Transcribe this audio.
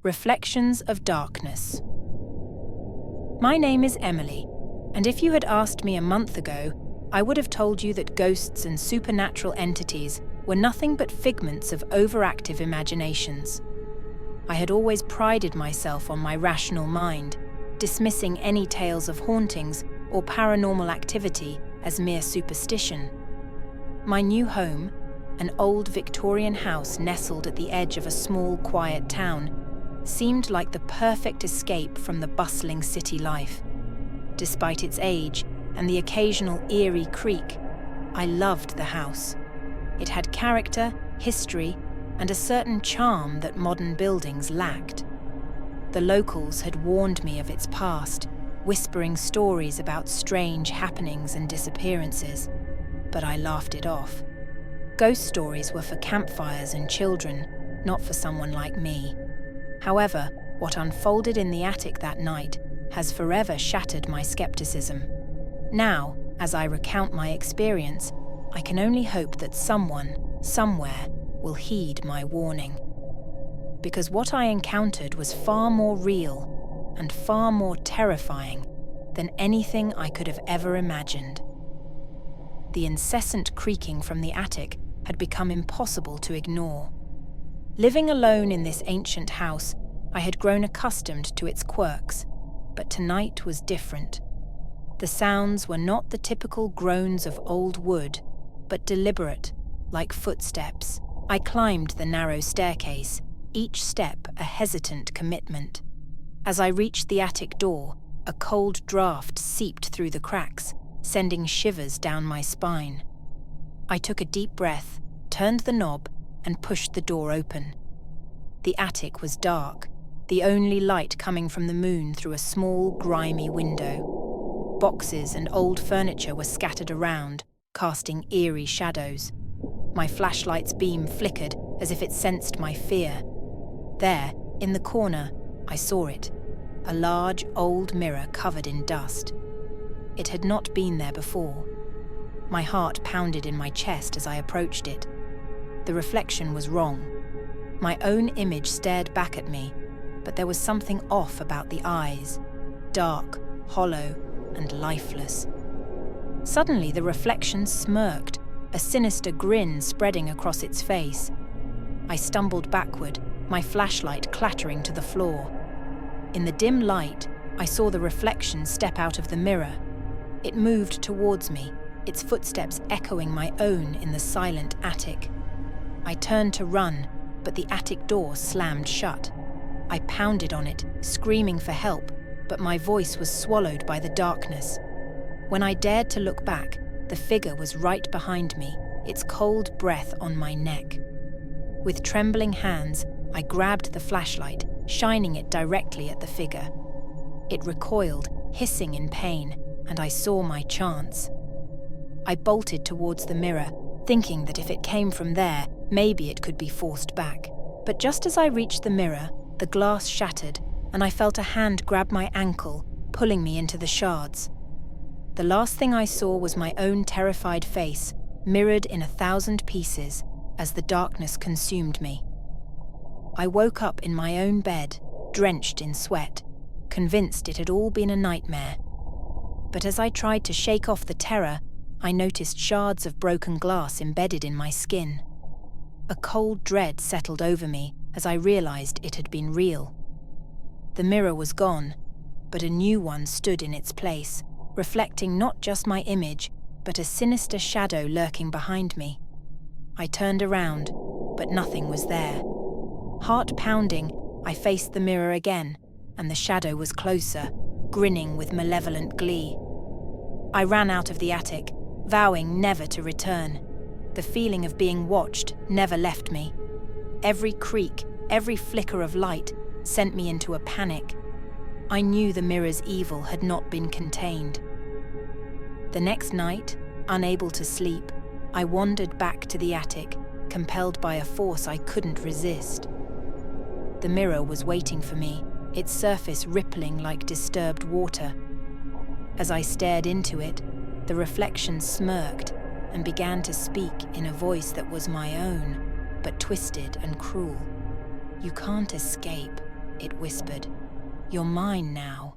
Reflections of Darkness. My name is Emily, and if you had asked me a month ago, I would have told you that ghosts and supernatural entities were nothing but figments of overactive imaginations. I had always prided myself on my rational mind, dismissing any tales of hauntings or paranormal activity as mere superstition. My new home, an old Victorian house nestled at the edge of a small, quiet town, seemed like the perfect escape from the bustling city life. Despite its age and the occasional eerie creak, I loved the house. It had character, history, and a certain charm that modern buildings lacked. The locals had warned me of its past, whispering stories about strange happenings and disappearances, but I laughed it off. Ghost stories were for campfires and children, not for someone like me. However, what unfolded in the attic that night has forever shattered my skepticism. Now, as I recount my experience, I can only hope that someone, somewhere, will heed my warning. Because what I encountered was far more real and far more terrifying than anything I could have ever imagined. The incessant creaking from the attic had become impossible to ignore. Living alone in this ancient house, I had grown accustomed to its quirks, but tonight was different. The sounds were not the typical groans of old wood, but deliberate, like footsteps. I climbed the narrow staircase, each step a hesitant commitment. As I reached the attic door, a cold draft seeped through the cracks, sending shivers down my spine. I took a deep breath, turned the knob, and pushed the door open. The attic was dark, the only light coming from the moon through a small, grimy window. Boxes and old furniture were scattered around, casting eerie shadows. My flashlight's beam flickered as if it sensed my fear. There, in the corner, I saw it, a large, old mirror covered in dust. It had not been there before. My heart pounded in my chest as I approached it. The reflection was wrong. My own image stared back at me, but there was something off about the eyes, dark, hollow, and lifeless. Suddenly, the reflection smirked, a sinister grin spreading across its face. I stumbled backward, my flashlight clattering to the floor. In the dim light, I saw the reflection step out of the mirror. It moved towards me, its footsteps echoing my own in the silent attic. I turned to run, but the attic door slammed shut. I pounded on it, screaming for help, but my voice was swallowed by the darkness. When I dared to look back, the figure was right behind me, its cold breath on my neck. With trembling hands, I grabbed the flashlight, shining it directly at the figure. It recoiled, hissing in pain, and I saw my chance. I bolted towards the mirror, thinking that if it came from there, maybe it could be forced back. But just as I reached the mirror, the glass shattered, and I felt a hand grab my ankle, pulling me into the shards. The last thing I saw was my own terrified face, mirrored in 1,000 pieces, as the darkness consumed me. I woke up in my own bed, drenched in sweat, convinced it had all been a nightmare. But as I tried to shake off the terror, I noticed shards of broken glass embedded in my skin. A cold dread settled over me as I realized it had been real. The mirror was gone, but a new one stood in its place, reflecting not just my image, but a sinister shadow lurking behind me. I turned around, but nothing was there. Heart pounding, I faced the mirror again, and the shadow was closer, grinning with malevolent glee. I ran out of the attic, vowing never to return. The feeling of being watched never left me. Every creak, every flicker of light sent me into a panic. I knew the mirror's evil had not been contained. The next night, unable to sleep, I wandered back to the attic, compelled by a force I couldn't resist. The mirror was waiting for me, its surface rippling like disturbed water. As I stared into it, the reflection smirked and began to speak in a voice that was my own, but twisted and cruel. "You can't escape. it whispered. You're mine now.